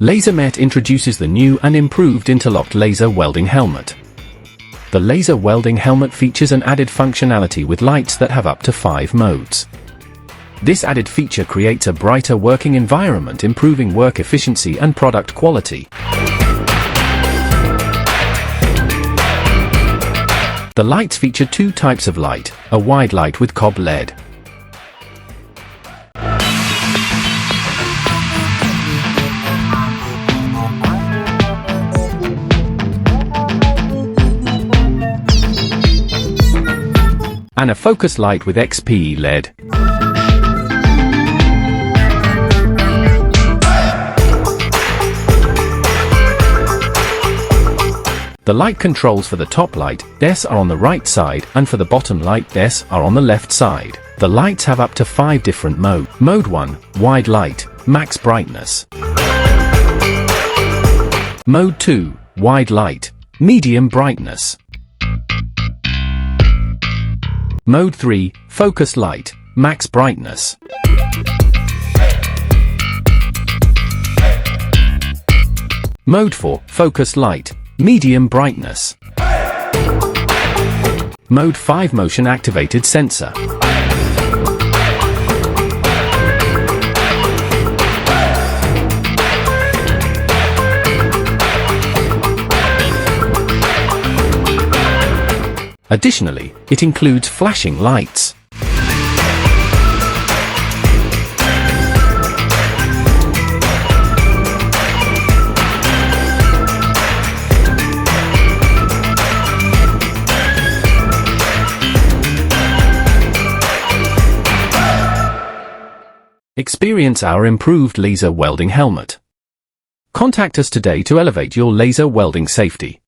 Lasermet introduces the new and improved interlocked laser welding helmet. The laser welding helmet features an added functionality with lights that have up to 5 modes. This added feature creates a brighter working environment, improving work efficiency and product quality. The lights feature 2 types of light, a wide light with cob LED. And a focus light with XP LED. The light controls for the top light DES are on the right side, and for the bottom light DES are on the left side. The lights have up to 5 different modes. Mode 1, wide light, max brightness. Mode 2, wide light, medium brightness. Mode 3, focus light, max brightness. Mode 4, focus light, medium brightness. Mode 5, motion activated sensor. Additionally, it includes flashing lights. Experience our improved laser welding helmet. Contact us today to elevate your laser welding safety.